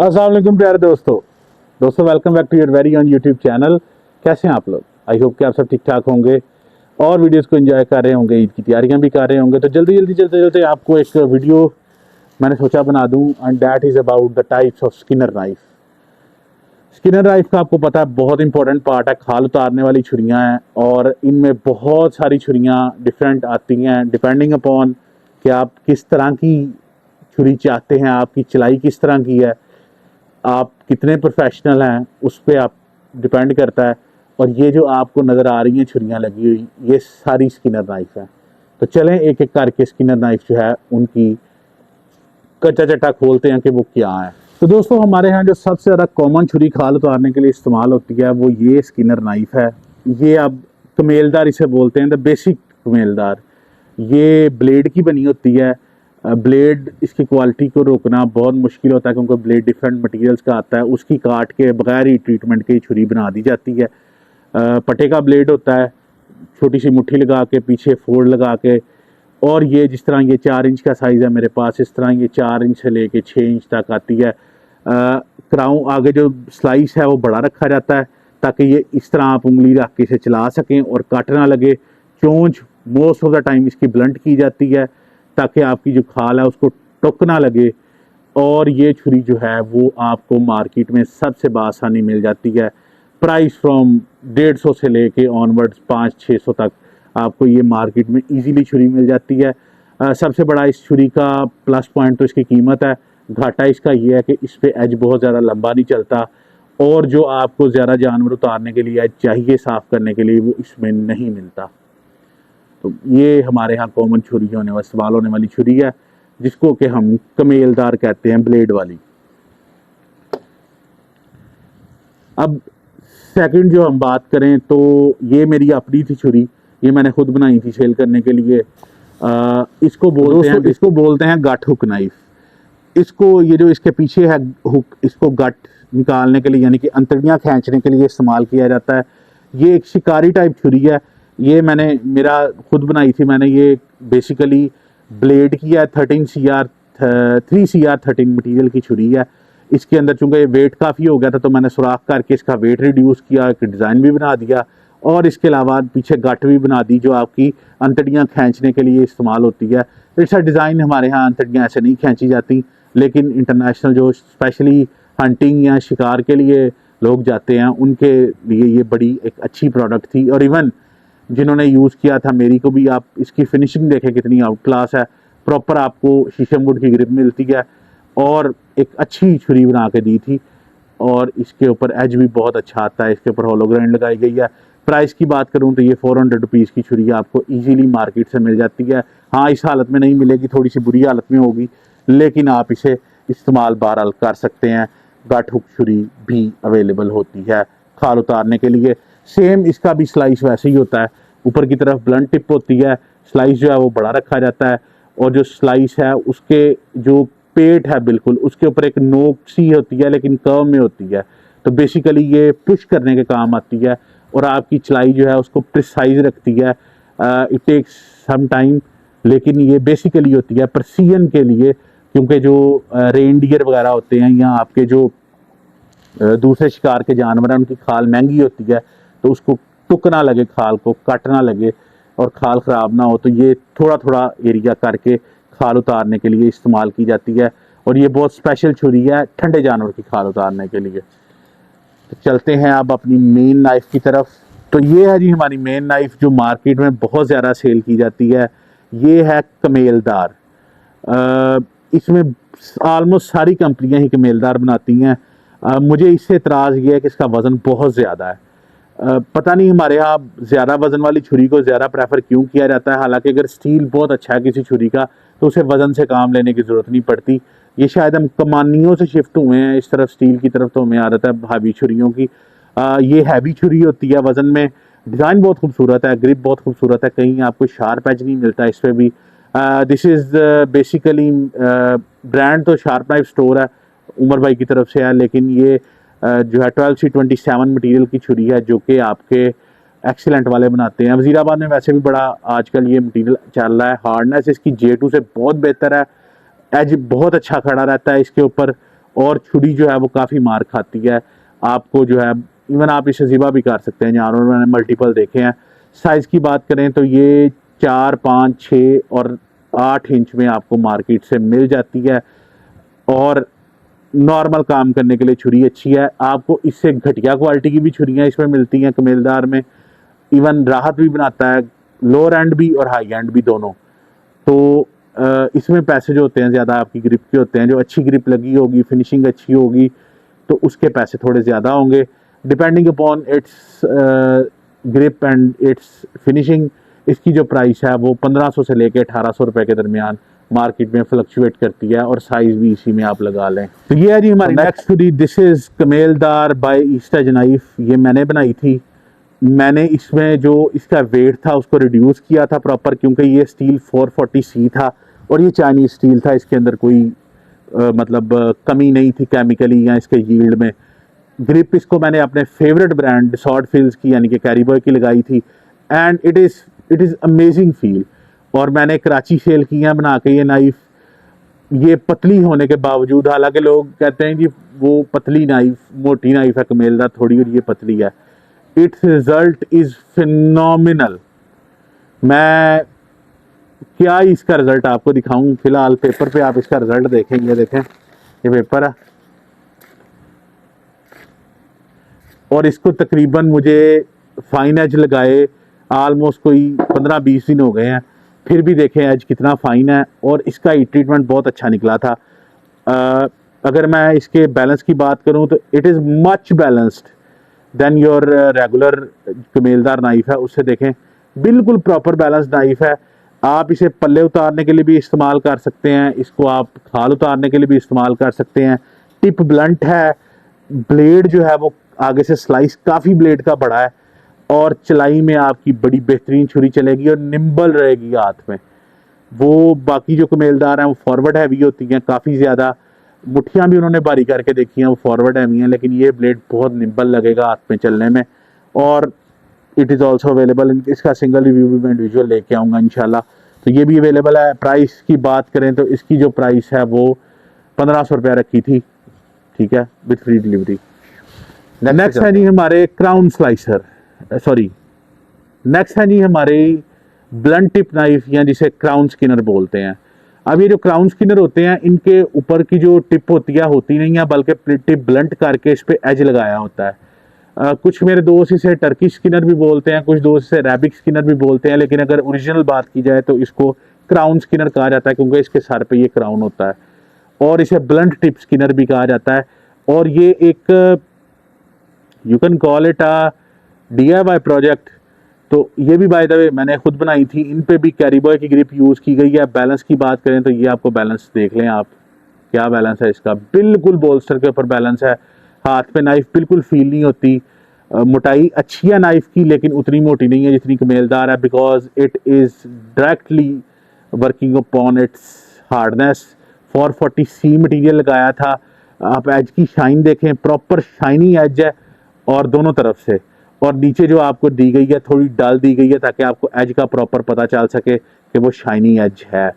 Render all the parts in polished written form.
अस्सलाम वालेकुम प्यारे दोस्तों welcome back to your very own YouTube channel. कैसे हैं आप लोग? आई होप कि आप सब ठीक ठाक होंगे और वीडियोस को एंजॉय कर रहे होंगे, ईद की तैयारियां भी कर रहे होंगे। तो जल्दी जल्दी चलते आपको एक वीडियो मैंने सोचा बना दूं, and that is about the types of Skinner knife. Skinner knife का आपको पता है बहुत इंपॉर्टेंट पार्ट है, खाल उतारने वाली छुरियाँ हैं और इनमें बहुत सारी छुरियाँ डिफरेंट आती हैं डिपेंडिंग अपॉन कि आप किस तरह की छुरी चाहते हैं, आपकी चलाई किस तरह की है, आप कितने प्रोफेशनल हैं उस पर आप डिपेंड करता है। और ये जो आपको नज़र आ रही हैं छुरियाँ लगी हुई, ये सारी स्किनर नाइफ हैं। तो चलें एक एक करके स्किनर नाइफ जो है उनकी कच्चा चट्टा खोलते हैं कि वो क्या है। तो दोस्तों हमारे यहाँ जो सबसे ज़्यादा कॉमन छुरी खाल उतारने के लिए इस्तेमाल होती है वो ये स्किनर नाइफ है। ये अब कमेलदार इसे बोलते हैं, द बेसिक कमेलदार। ये ब्लेड की बनी होती है। ब्लेड इसकी क्वालिटी को रोकना बहुत मुश्किल होता है क्योंकि ब्लेड डिफरेंट मटेरियल्स का आता है, उसकी काट के बगैर ही ट्रीटमेंट के छुरी बना दी जाती है। पटे का ब्लेड होता है, छोटी सी मुट्ठी लगा के पीछे फोल्ड लगा के, और ये जिस तरह ये 4 इंच का साइज़ है मेरे पास, इस तरह ये 4 इंच से लेके 6 इंच तक आती है। क्राउन आगे जो स्लाइस है वो बड़ा रखा जाता है ताकि ये इस तरह आप उंगली रख के इसे चला सकें और कट ना लगे। चोंच मोस्ट ऑफ द टाइम इसकी ब्लंट की जाती है ताकि आपकी जो खाल है उसको टुक ना लगे। और ये छुरी जो है वो आपको मार्केट में सबसे बआसानी मिल जाती है। प्राइस फ्रॉम 150 से लेके ऑनवर्ड्स 500-600 तक आपको ये मार्केट में इजीली छुरी मिल जाती है। सबसे बड़ा इस छुरी का प्लस पॉइंट तो इसकी कीमत है। घाटा इसका ये है कि इस पे एज बहुत ज़्यादा लंबा नहीं चलता और जो आपको ज़्यादा जानवर उतारने के लिए एज चाहिए साफ़ करने के लिए वो इसमें नहीं मिलता। तो ये हमारे यहाँ कॉमन छुरी होने वाली इस्तेमाल होने वाली छुरी है जिसको कि हम कमेलदार कहते हैं, ब्लेड वाली। अब सेकंड जो हम बात करें तो ये मेरी अपनी थी छुरी, ये मैंने खुद बनाई थी सेल करने के लिए। इसको बोलते हैं गट हुक नाइफ। इसको ये जो इसके पीछे है हुक, इसको गट निकालने के लिए यानी कि अंतड़ियाँ खींचने के लिए इस्तेमाल किया जाता है। ये एक शिकारी टाइप छुरी है। ये मैंने मेरा खुद बनाई थी मैंने। ये बेसिकली ब्लेड की है, 3CR13 मटेरियल की छुरी है। इसके अंदर चूंकि ये वेट काफ़ी हो गया था तो मैंने सुराख करके इसका वेट रिड्यूस किया, एक डिज़ाइन भी बना दिया और इसके अलावा पीछे गट भी बना दी जो आपकी अंतड़ियाँ खींचने के लिए इस्तेमाल होती है। इसका डिज़ाइन हमारे यहाँ अंतड़ियाँ ऐसे नहीं खींची जाती, लेकिन इंटरनेशनल जो स्पेशली हंटिंग या शिकार के लिए लोग जाते हैं उनके लिए ये बड़ी एक अच्छी प्रोडक्ट थी। और इवन जिन्होंने यूज़ किया था, मेरी को भी आप इसकी फिनिशिंग देखें कितनी आउट क्लास है। प्रॉपर आपको शीशम वुड की ग्रिप मिलती है और एक अच्छी छुरी बना के दी थी। और इसके ऊपर एज भी बहुत अच्छा आता है, इसके ऊपर होलोग्राइंड लगाई गई है। प्राइस की बात करूं तो ये 400 रुपीज़ की छुरी आपको इजीली मार्केट से मिल जाती है। हाँ, इस हालत में नहीं मिलेगी, थोड़ी सी बुरी हालत में होगी, लेकिन आप इसे इस्तेमाल बहरहाल कर सकते हैं। गट हुक छुरी भी अवेलेबल होती है खाल उतारने के लिए। सेम इसका भी स्लाइस वैसे ही होता है, ऊपर की तरफ ब्लंट टिप होती है, स्लाइस जो है वो बड़ा रखा जाता है और जो स्लाइस है उसके जो पेट है बिल्कुल उसके ऊपर एक नोक सी होती है लेकिन कर्व में होती है। तो बेसिकली ये पुश करने के काम आती है और आपकी चलाई जो है उसको प्रिसाइज रखती है। इट टेक्स सम टाइम, लेकिन ये बेसिकली होती है प्रिसीजन के लिए, क्योंकि जो रेनडियर वगैरह होते हैं या आपके जो दूसरे शिकार के जानवर हैं उनकी खाल महंगी होती है, तो उसको टुक ना लगे, खाल को कट ना लगे और खाल ख़राब ना हो, तो ये थोड़ा थोड़ा एरिया करके खाल उतारने के लिए इस्तेमाल की जाती है। और ये बहुत स्पेशल छुरी है ठंडे जानवर की खाल उतारने के लिए। तो चलते हैं अब अपनी मेन नाइफ की तरफ। तो ये है जी हमारी मेन नाइफ जो मार्केट में बहुत ज़्यादा सेल की जाती है। ये है कमेलदार। इसमें आलमोस्ट सारी कंपनियां ही कमेलदार बनाती हैं। मुझे इससे इतराज़ ये है कि इसका वज़न बहुत ज़्यादा है। पता नहीं हमारे यहाँ ज़्यादा वज़न वाली छुरी को ज़्यादा प्रेफर क्यों किया जाता है। हालांकि अगर स्टील बहुत अच्छा है किसी छुरी का तो उसे वज़न से काम लेने की ज़रूरत नहीं पड़ती। ये शायद हम कमानियों से शिफ्ट हुए हैं इस तरफ, स्टील की तरफ तो हमें आदत है हैवी छुरियों की। ये हैवी छुरी होती है वज़न में। डिज़ाइन बहुत खूबसूरत है, ग्रिप बहुत खूबसूरत है, कहीं आपको शार्प एज नहीं मिलता इस पर भी। दिस इज़ बेसिकली ब्रांड तो शार्प नाइफ स्टोर है, उमर भाई की तरफ से है, लेकिन ये जो है 12C27 मटेरियल की छुरी है जो कि आपके एक्सीलेंट वाले बनाते हैं। वजीराबाद में वैसे भी बड़ा आजकल ये मटेरियल चल रहा है। हार्डनेस इसकी J2 से बहुत बेहतर है, एज बहुत अच्छा खड़ा रहता है इसके ऊपर और छुरी जो है वो काफ़ी मार खाती है आपको, जो है इवन आप इसे ज़िबा भी कर सकते हैं, जानवर मैंने मल्टीपल देखे हैं। साइज़ की बात करें तो ये 4, 5, 6 और 8 इंच में आपको मार्केट से मिल जाती है, और नॉर्मल काम करने के लिए छुरी अच्छी है। आपको इससे घटिया क्वालिटी की भी छुरियाँ इसमें मिलती हैं कमेलदार में, इवन राहत भी बनाता है, लोअर एंड भी और हाई एंड भी दोनों। तो इसमें पैसे जो होते हैं ज़्यादा आपकी ग्रिप के होते हैं, जो अच्छी ग्रिप लगी होगी, फिनिशिंग अच्छी होगी, तो उसके पैसे थोड़े ज़्यादा होंगे depending upon its grip and it's finishing. इसकी जो प्राइस है वो 1500 से लेके 1800 रुपये के दरमियान मार्केट में फ्लक्चुएट करती है, और साइज भी इसी में आप लगा लें। तो ये है जी हमारी नेक्स्ट छुरी। दिस इज़ कमेलदार बाय ईस्ट एज नाइफ। ये मैंने बनाई थी। मैंने इसमें जो इसका वेट था उसको रिड्यूस किया था प्रॉपर, क्योंकि ये स्टील 440C था और ये चाइनीज स्टील था। इसके अंदर कोई मतलब कमी नहीं थी केमिकली या इसके यील्ड में। ग्रिप इसको मैंने अपने फेवरेट ब्रांड सॉर्ड फिल्स की यानी कि कैरीबॉय की लगाई थी, and it is amazing feel. और मैंने कराची सेल की है बना के ये नाइफ। ये पतली होने के बावजूद, हालांकि लोग कहते हैं कि वो पतली नाइफ मोटी नाइफ है कमेलदार थोड़ी, और ये पतली है। It's result is phenomenal. मैं क्या इसका रिजल्ट आपको दिखाऊं, फिलहाल पेपर पे आप इसका रिजल्ट देखेंगे। देखें ये पेपर है, और इसको तकरीबन मुझे फाइन एज लगाए आलमोस्ट कोई 15-20 दिन हो गए हैं, फिर भी देखें एज कितना फाइन है, और इसका ही ट्रीटमेंट बहुत अच्छा निकला था। अगर मैं इसके बैलेंस की बात करूं तो it is much balanced then your regular कमेलदार नाइफ है, उससे देखें बिल्कुल प्रॉपर बैलेंस नाइफ है। आप इसे पल्ले उतारने के लिए भी इस्तेमाल कर सकते हैं, इसको आप खाल उतारने के लिए भी इस्तेमाल कर सकते हैं। टिप ब्लंट है, ब्लेड जो है वो आगे से स्लाइस काफ़ी ब्लेड का बड़ा है, और चलाई में आपकी बड़ी बेहतरीन छुरी चलेगी और निम्बल रहेगी हाथ में। वो बाकी जो कमेलदार हैं वो फॉरवर्ड हैवी होती हैं काफ़ी ज़्यादा, मुठियाँ भी उन्होंने बारी करके देखी हैं वो फॉरवर्ड हैवी हैं, लेकिन ये ब्लेड बहुत निम्बल लगेगा हाथ में चलने में। और इट इज़ ऑल्सो अवेलेबल, इसका सिंगल रिव्यू भी मैं इंडिविजुअल लेके आऊँगा इंशाल्लाह। तो ये भी अवेलेबल है। प्राइस की बात करें तो इसकी जो प्राइस है वो 1500 रुपया रखी थी, ठीक है, विथ फ्री डिलीवरी। नेक्स्ट है जी हमारे क्राउन स्लाइसर, सॉरी नेक्स्ट है जी हमारे ब्लंट टिप नाइफ, या जिसे क्राउन स्किनर बोलते हैं। अब ये जो क्राउन स्किनर होते हैं इनके ऊपर की जो टिप होती है होती नहीं है, बल्कि टिप ब्लंट करके इस पे एज लगाया होता है। कुछ मेरे दोस्त इसे टर्किश स्किनर भी बोलते हैं, कुछ दोस्त इसे रैबिक स्किनर भी बोलते हैं, लेकिन अगर ओरिजिनल बात की जाए तो इसको क्राउन स्किनर कहा जाता है, क्योंकि इसके सर पे ये क्राउन होता है। और इसे ब्लंट टिप स्किनर भी कहा जाता है। और ये एक you can call it a DIY project. तो ये भी बाय द वे मैंने खुद बनाई थी। इन पे भी कैरीबॉय की ग्रिप यूज़ की गई है। बैलेंस की बात करें तो ये आपको बैलेंस देख लें आप, क्या बैलेंस है इसका, बिल्कुल बोल्स्टर के ऊपर बैलेंस है। हाथ पे नाइफ बिल्कुल फील नहीं होती। मोटाई अच्छी है नाइफ की, लेकिन उतनी मोटी नहीं है जितनी कमेलदार है, because it is directly working upon its hardness. 440C material लगाया था। आप एज की शाइन देखें, प्रॉपर शाइनी एज है, और दोनों तरफ से। और नीचे जो आपको दी गई है थोड़ी डल दी गई है, ताकि आपको एज का प्रॉपर पता चल सके कि वो शाइनी एज है।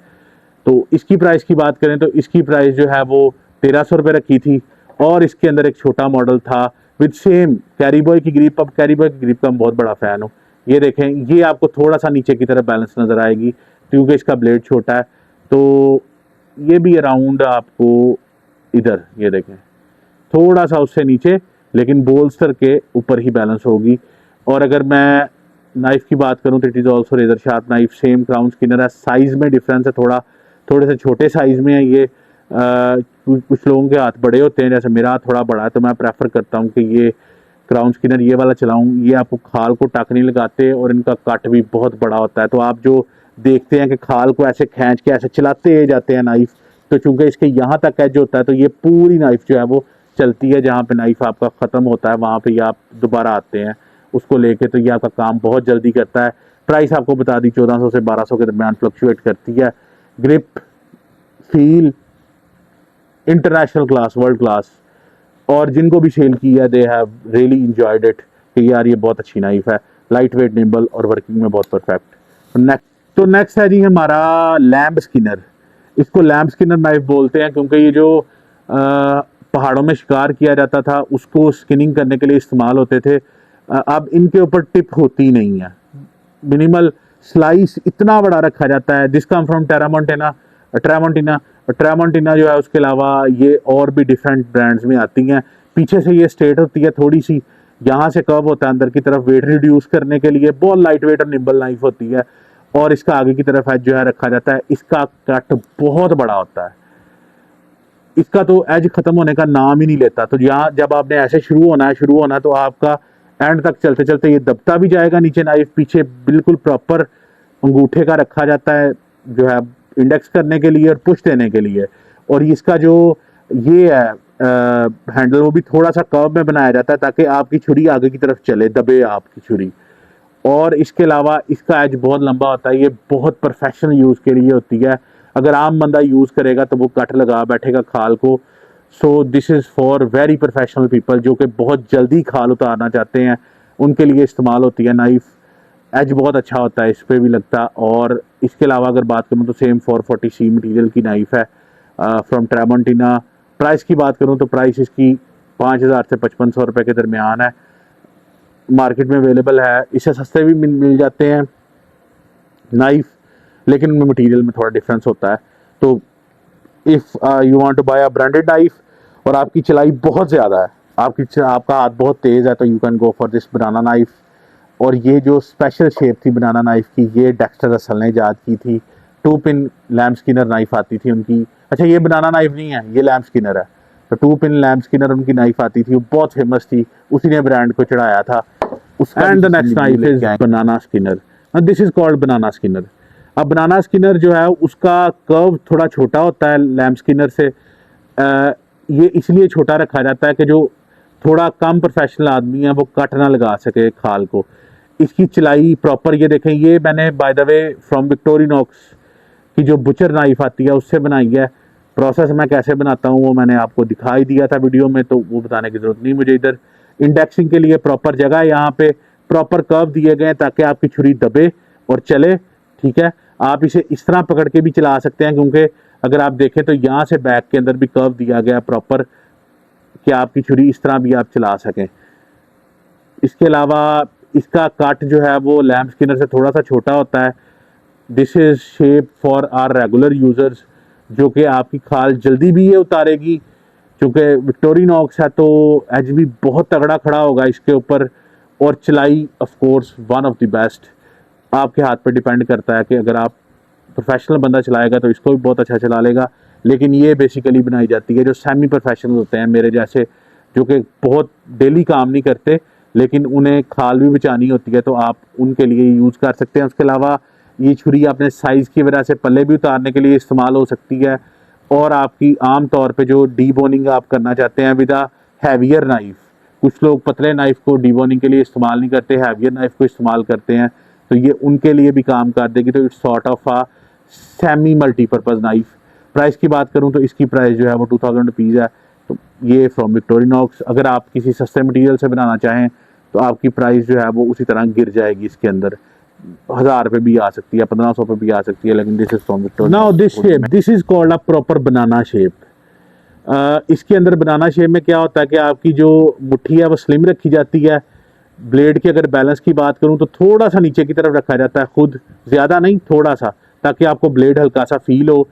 तो इसकी प्राइस की बात करें तो इसकी प्राइस जो है वो 1300 रुपये रखी थी। और इसके अंदर एक छोटा मॉडल था विद सेम कैरीबॉय की ग्रिप। अब कैरीबॉय की ग्रिप का मैं बहुत बड़ा फ़ैन हूँ। ये देखें, ये आपको थोड़ा सा नीचे की तरफ बैलेंस नज़र आएगी क्योंकि इसका ब्लेड छोटा है। तो ये भी अराउंड आपको इधर, ये देखें, थोड़ा सा उससे नीचे, लेकिन बोल्स्टर के ऊपर ही बैलेंस होगी। और अगर मैं नाइफ की बात करूं तो it is also razor sharp knife, same crown skinner है। साइज़ में डिफरेंस है, थोड़े से छोटे साइज़ में है ये। कुछ लोगों के हाथ बड़े होते हैं, जैसे मेरा हाथ थोड़ा बड़ा है, तो मैं प्रेफर करता हूं कि ये क्राउन स्किनर ये वाला चलाऊं। ये आपको खाल को टक नहीं लगाते, और इनका कट भी बहुत बड़ा होता है। तो आप जो देखते हैं कि खाल को ऐसे खींच के ऐसे चलाते जाते हैं नाइफ, तो चूंकि इसके यहाँ तक एज होता है, तो ये पूरी नाइफ जो है वो चलती है। जहाँ पे नाइफ आपका ख़त्म होता है वहाँ पे आप दोबारा आते हैं उसको लेके, तो ये आपका काम बहुत जल्दी करता है। प्राइस आपको बता दी 1400 से 1200 के दरमियान फ्लक्चुएट करती है। Grip feel international class, world class. और जिनको भी सेल की है they have really enjoyed it कि यार ये बहुत अच्छी नाइफ है, लाइट वेट, निम्बल और वर्किंग में बहुत परफेक्ट। तो नेक्स्ट है जी हमारा लैम्ब स्किनर। इसको लैम्ब स्किनर नाइफ बोलते हैं क्योंकि ये जो पहाड़ों में शिकार किया जाता था, उसको स्किनिंग करने के लिए इस्तेमाल होते थे। अब इनके ऊपर टिप होती नहीं है, मिनिमल स्लाइस इतना बड़ा रखा जाता है। दिस कम फ्रॉम ट्रामोंटिना ट्रामोंटिना जो है, उसके अलावा ये और भी डिफरेंट ब्रांड्स में आती हैं। पीछे से ये स्ट्रेट होती है थोड़ी सी, यहाँ से कर्व होता है अंदर की तरफ, वेट रिड्यूस करने के लिए बहुत लाइट वेट और निम्बल नाइफ होती है। और इसका आगे की तरफ एज जो है रखा जाता है। इसका कट बहुत बड़ा होता है, इसका तो एज खत्म होने का नाम ही नहीं लेता। तो यहाँ जब आपने ऐसे शुरू होना है तो आपका एंड तक चलते चलते ये दबता भी जाएगा नीचे। नाइफ पीछे बिल्कुल प्रॉपर अंगूठे का रखा जाता है जो है इंडेक्स करने के लिए और पुश देने के लिए। और इसका जो ये है हैंडल, वो भी थोड़ा सा कर्व में बनाया जाता है ताकि आपकी छुरी आगे की तरफ चले, दबे आपकी छुरी। और इसके अलावा इसका एज बहुत लंबा होता है, ये बहुत प्रोफेशनल यूज़ के लिए होती है। अगर आम बंदा यूज़ करेगा तो वो कट लगा बैठेगा खाल को। So this is for very professional people जो कि बहुत जल्दी खाल उतारना चाहते हैं, उनके लिए इस्तेमाल होती है नाइफ। एज बहुत अच्छा होता है, इस पर भी लगता। और इसके अलावा अगर बात करूँ तो सेम 440C मटीरियल की नाइफ है फ्रॉम ट्रामोंटिना। प्राइस की बात करूँ तो प्राइस इसकी 5000 से 5500 रुपये के दरमियान है, मार्केट में अवेलेबल है। इससे सस्ते भी मिल जाते हैं नाइफ, लेकिन उनमें मटेरियल में थोड़ा डिफरेंस होता है। तो if you want to buy a branded knife और आपकी चलाई बहुत ज़्यादा है, आपका हाथ बहुत तेज़ है, तो you can go for this banana knife. और ये जो स्पेशल शेप थी बनाना नाइफ की, ये डेक्स्टर रसल ने ईजाद की थी। 2 पिन लैम्प स्किनर नाइफ आती थी उनकी। अच्छा, ये बनाना नाइफ नहीं है, ये लैम्प स्किनर है। तो 2 पिन लैम्प स्किनर उनकी नाइफ आती थी, वो बहुत फेमस थी, उसी ने ब्रांड को चढ़ाया था। And the next knife is banana Skinner. This is called banana Skinner. अब बनाना स्किनर जो है उसका कर्व थोड़ा छोटा होता है लैम्प स्किनर से। ये इसलिए छोटा रखा जाता है कि जो थोड़ा कम प्रोफेशनल आदमी है वो कट ना लगा सके खाल को। इसकी चलाई प्रॉपर, ये देखें, ये मैंने by the way from Victorinox की जो बुचर नाइफ आती है उससे बनाई है। प्रोसेस मैं कैसे बनाता हूँ वो मैंने आपको दिखाई दिया था वीडियो में, तो वो बताने की ज़रूरत नहीं मुझे। इधर इंडेक्सिंग के लिए प्रॉपर जगह है, यहाँ पे प्रॉपर कर्व दिए गए हैं ताकि आपकी छुरी दबे और चले। ठीक है, आप इसे इस तरह पकड़ के भी चला सकते हैं, क्योंकि अगर आप देखें तो यहाँ से बैक के अंदर भी कर्व दिया गया प्रॉपर कि आपकी छुरी इस तरह भी आप चला सकें। इसके अलावा इसका कट जो है वो लैम्प स्किनर से थोड़ा सा छोटा होता है। This is shape for our regular users, जो कि आपकी खाल जल्दी भी ये उतारेगी। क्योंकि विक्टोरिनॉक्स है तो एज भी बहुत तगड़ा खड़ा होगा इसके ऊपर। और चलाई of course one of the best. आपके हाथ पे डिपेंड करता है कि अगर आप प्रोफेशनल बंदा चलाएगा तो इसको भी बहुत अच्छा चला लेगा। लेकिन ये बेसिकली बनाई जाती है जो सेमी प्रोफेशनल होते हैं मेरे जैसे, जो कि बहुत डेली काम नहीं करते लेकिन उन्हें खाल भी बचानी होती है, तो आप उनके लिए यूज़ कर सकते हैं। उसके अलावा ये छुरी अपने साइज़ की वजह से पल्ले भी उतारने के लिए इस्तेमाल हो सकती है। और आपकी आम तौर पे जो डीबोनिंग आप करना चाहते हैं विद अ हैवियर नाइफ, कुछ लोग पतले नाइफ को डीबोनिंग के लिए इस्तेमाल नहीं करते, हैवियर नाइफ को इस्तेमाल करते हैं, तो ये उनके लिए भी काम कर देगी। तो it's sort of a semi multipurpose knife. Price की बात करूँ तो इसकी प्राइस जो है वो 2000 रुपीज़ है। तो ये फ्रॉम विक्टोरिनॉक्स। अगर आप किसी सस्ते मटेरियल से बनाना चाहें तो आपकी प्राइस जो है वो उसी तरह गिर जाएगी, इसके अंदर 1000 रुपये भी आ सकती है, 1500 पे भी आ सकती है। लेकिन this is from Victorinox. Now this shape, this is called a proper banana shape. इसके अंदर बनाना शेप में क्या होता है कि आपकी जो मुट्ठी है वो स्लिम रखी जाती है। ब्लेड के अगर बैलेंस की बात करूं तो थोड़ा सा नीचे की तरफ रखा जाता है, खुद ज़्यादा नहीं, थोड़ा सा, ताकि आपको ब्लेड हल्का सा फील हो।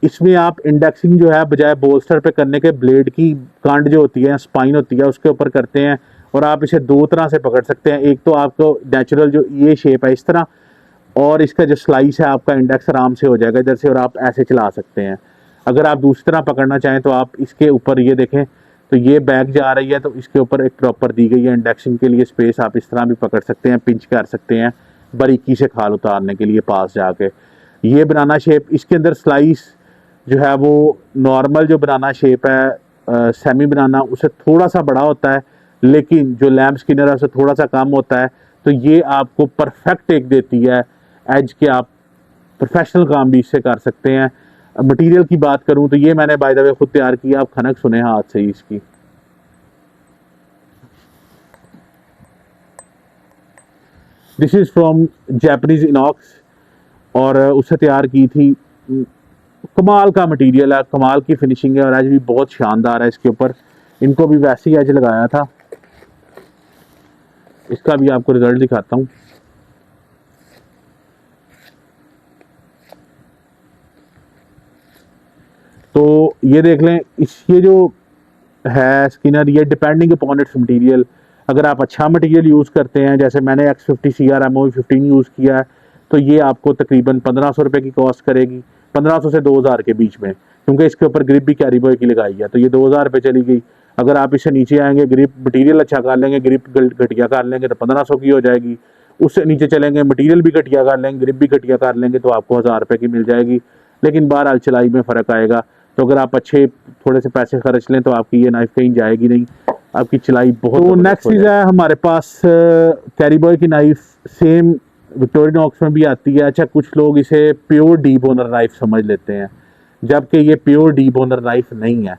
इसमें आप इंडेक्सिंग जो है बजाय बोल्स्टर पे करने के ब्लेड की कांड जो होती है, स्पाइन होती है, उसके ऊपर करते हैं। और आप इसे दो तरह से पकड़ सकते हैं। एक तो आपको नेचुरल जो ये शेप है इस तरह, और इसका जो स्लाइस है आपका इंडेक्स आराम से हो जाएगा इधर से और आप ऐसे चला सकते हैं। अगर आप दूसरी तरह पकड़ना चाहें तो आप इसके ऊपर ये देखें तो ये बैक जा रही है, तो इसके ऊपर एक प्रॉपर दी गई है इंडेक्सिंग के लिए स्पेस। आप इस तरह भी पकड़ सकते हैं, पिंच कर सकते हैं बारीकी से खाल उतारने के लिए पास जाके। ये बनाना शेप, इसके अंदर स्लाइस जो है वो नॉर्मल जो बनाना शेप है सेमी बनाना उससे थोड़ा सा बड़ा होता है, लेकिन जो लैम्प स्किनर है उससे थोड़ा सा कम होता है। तो ये आपको परफेक्ट एक देती है एज के, आप प्रोफेशनल काम भी इससे कर सकते हैं। मटेरियल की बात करूं तो ये मैंने बाय द वे खुद तैयार किया, आप खनक सुने हाथ से ही इसकी। This is from Japanese Inox और उससे तैयार की थी कमाल का मटेरियल है, कमाल की फिनिशिंग है और एज भी बहुत शानदार है इसके ऊपर। इनको भी वैसे ही एज लगाया था, इसका भी आपको रिजल्ट दिखाता हूँ। तो ये देख लें, ये जो है स्किनर, ये डिपेंडिंग अपॉन इट्स मटेरियल। अगर आप अच्छा मटेरियल यूज़ करते हैं, जैसे मैंने X50 CR MOV15 यूज़ किया है, तो ये आपको तकरीबन 1500 रुपये की कॉस्ट करेगी, 1500 से 2000 के बीच में, क्योंकि इसके ऊपर ग्रिप भी कैरी बॉय की लगाई है, तो ये 2000 रुपये चली गई। अगर आप इससे नीचे आएंगे, ग्रिप मटीरियल अच्छा कर लेंगे, ग्रिप घटिया कर लेंगे, तो 1500 की हो जाएगी। उससे नीचे चलेंगे, मटीरियल भी घटिया कर लेंगे, ग्रिप भी घटिया कर लेंगे, तो आपको 1000 रुपये की मिल जाएगी। लेकिन बहरहाल चलाई में फ़र्क आएगा। तो अगर आप अच्छे थोड़े से पैसे खर्च लें तो आपकी ये नाइफ कहीं जाएगी नहीं, आपकी चलाई बहुत। तो नेक्स्ट चीज़ है हमारे पास कैरी बॉय की नाइफ, सेम विक्टोरिनॉक्स में भी आती है। अच्छा, कुछ लोग इसे प्योर डी बोनर नाइफ समझ लेते हैं, जबकि ये प्योर डी बोनर नाइफ नहीं है।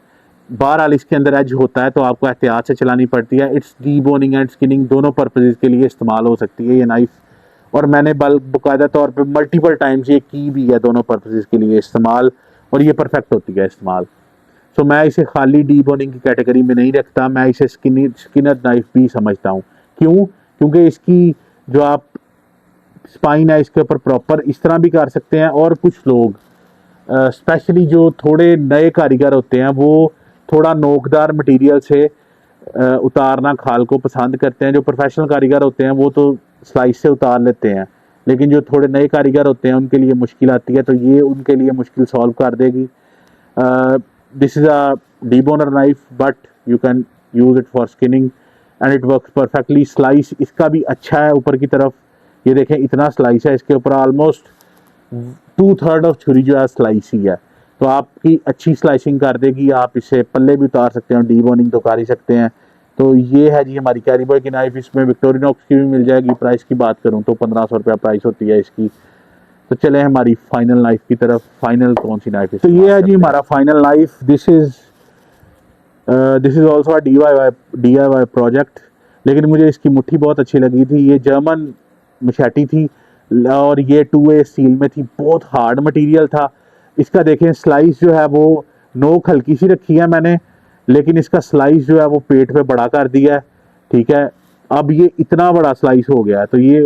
बहरहाल इसके अंदर एज होता है, तो आपको एहतियात से चलानी पड़ती है। It's D boning and skinning दोनों पर्पजेज़ के लिए इस्तेमाल हो सकती है ये नाइफ, और मैंने बाकायदा तौर पे मल्टीपल टाइम्स ये की भी है दोनों पर्पजेज़ के लिए इस्तेमाल, और ये परफेक्ट होती है इस्तेमाल। सो मैं इसे खाली डी बोनिंग की कैटेगरी में नहीं रखता, मैं इसे स्किनर नाइफ भी समझता हूँ। क्यों? क्योंकि इसकी जो आप स्पाइन है इसके ऊपर प्रॉपर इस तरह भी कर सकते हैं, और कुछ लोग स्पेशली जो थोड़े नए कारीगर होते हैं वो थोड़ा नोकदार मटेरियल से उतारना खाल को पसंद करते हैं। जो प्रोफेशनल कारीगर होते हैं वो तो स्लाइस से उतार लेते हैं, लेकिन जो थोड़े नए कारीगर होते हैं उनके लिए मुश्किल आती है, तो ये उनके लिए मुश्किल सॉल्व कर देगी। This is a deboner knife but you can use it for skinning and it works perfectly. Slice इसका भी अच्छा है ऊपर की तरफ, ये देखें इतना स्लाइस है इसके ऊपर, ऑलमोस्ट 2/3 ऑफ छुरी जो है स्लाइस ही है, तो आपकी अच्छी स्लाइसिंग कर देगी। आप इसे पल्ले भी उतार सकते हैं, डीबोनिंग तो कर ही सकते हैं। तो ये है जी हमारी कैरी बॉय की नाइफ। इसमें विक्टोरिनॉक्स की भी मिल जाएगी। प्राइस की बात करूं तो 1500 रुपया प्राइस होती है इसकी। तो चले हमारी फाइनल नाइफ की तरफ। फाइनल कौन सी नाइफ है? तो ये है जी हमारा final knife. This is also DIY project, लेकिन मुझे इसकी मुट्ठी बहुत अच्छी लगी थी। ये जर्मन मशैटी थी और ये 2A स्टील में थी, बहुत हार्ड मटेरियल था। इसका देखें स्लाइस जो है वो नोक हल्की सी रखी है मैंने, लेकिन इसका स्लाइस जो है वो पेट पे बड़ा कर दिया है। ठीक है, अब ये इतना बड़ा स्लाइस हो गया है, तो ये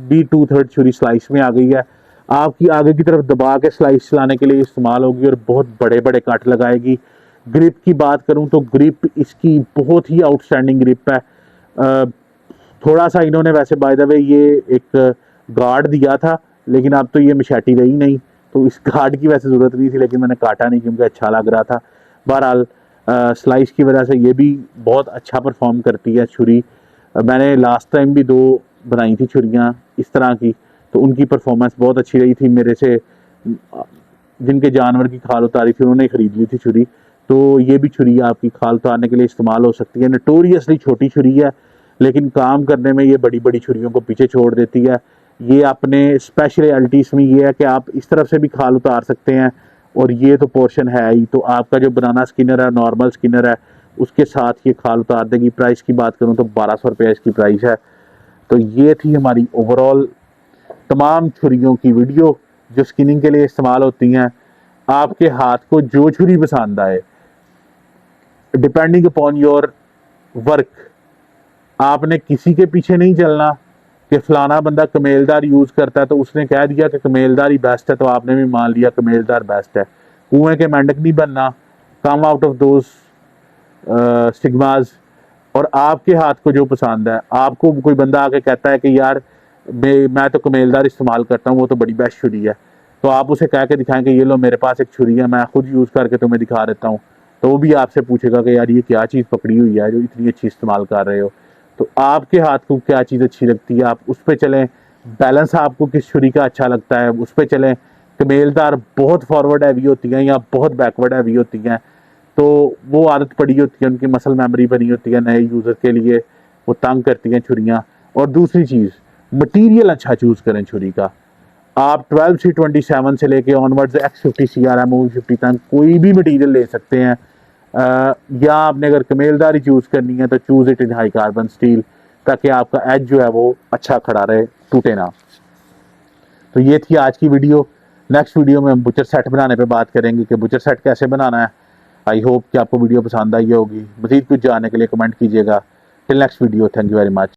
भी 2/3 छुरी स्लाइस में आ गई है। आपकी आगे की तरफ दबा के स्लाइस चलाने के लिए इस्तेमाल होगी और बहुत बड़े बड़े कट लगाएगी। ग्रिप की बात करूं तो ग्रिप इसकी बहुत ही आउटस्टैंडिंग ग्रिप है। थोड़ा सा इन्होंने वैसे बाय द वे ये एक गार्ड दिया था, लेकिन अब तो ये मशैटी रही नहीं, तो इस गार्ड की वैसे ज़रूरत नहीं थी, लेकिन मैंने काटा नहीं क्योंकि अच्छा लग रहा था। बहरहाल स्लाइस की वजह से ये भी बहुत अच्छा परफॉर्म करती है छुरी। मैंने लास्ट टाइम भी 2 बनाई थी छुरियाँ इस तरह की, तो उनकी परफॉर्मेंस बहुत अच्छी रही थी। मेरे से जिनके जानवर की खाल उतारी थी उन्होंने खरीद ली थी छुरी, तो ये भी छुरी आपकी खाल उतारने के लिए इस्तेमाल हो सकती है। नोटोरियसली छोटी छुरी है, लेकिन काम करने में ये बड़ी बड़ी छुरियों को पीछे छोड़ देती है। ये अपने स्पेशलिटीज़ में ये है कि आप इस तरफ से भी खाल उतार सकते हैं, और ये तो पोर्शन है ही, तो आपका जो बनाना स्किनर है, नॉर्मल स्किनर है, उसके साथ ये खाल उतार देगी। प्राइस की बात करूँ तो 1200 रुपये इसकी प्राइस है। तो ये थी हमारी ओवरऑल तमाम छुरियों की वीडियो जो स्किनिंग के लिए इस्तेमाल होती हैं। आपके हाथ को जो छुरी पसंद आए, डिपेंडिंग अपॉन योर वर्क, आपने किसी के पीछे नहीं चलना कि फलाना बंदा कमेलदार यूज़ करता है तो उसने कह दिया कि कमेलदार ही बेस्ट है, तो आपने भी मान लिया कमेलदार बेस्ट है। कुएं के मेंढक नहीं बनना, come out of those stigmas. और आपके हाथ को जो पसंद है, आपको कोई बंदा आके कहता है कि यार मैं तो कमेलदार इस्तेमाल करता हूँ, वो तो बड़ी बेस्ट छुरी है, तो आप उसे कह के दिखाएं कि ये लो मेरे पास एक छुरी है, मैं खुद यूज़ करके तुम्हें दिखा देता हूँ, तो वो भी आपसे पूछेगा कि यार ये क्या चीज़ पकड़ी हुई है जो इतनी अच्छी इस्तेमाल कर रहे हो। तो आपके हाथ को क्या चीज़ अच्छी लगती है, आप उस पर चलें। बैलेंस आपको किस छुरी का अच्छा लगता है, उस पर चलें। कमेलदार बहुत फॉरवर्ड हैवी होती हैं या बहुत बैकवर्ड हैवी होती हैं, तो वो आदत पड़ी होती है, उनकी मसल मेमोरी बनी होती है नए यूज़र के लिए, वो तंग करती हैं छुरियाँ। और दूसरी चीज़, मटीरियल अच्छा चूज़ करें छुरी का। आप 12C27 से लेके ऑनवर्ड्स X50 CR MOV50 तक कोई भी मटीरियल ले सकते हैं। या आपने अगर कमेलदारी चूज़ करनी है तो choose it in high carbon steel, ताकि आपका एज जो है वो अच्छा खड़ा रहे, टूटे ना। तो ये थी आज की वीडियो। नेक्स्ट वीडियो में हम बुचर सेट बनाने पे बात करेंगे कि बुचर सेट कैसे बनाना है। आई होप कि आपको वीडियो पसंद आई होगी। मज़ीद कुछ जानने के लिए कमेंट कीजिएगा। Till next video, thank you very much.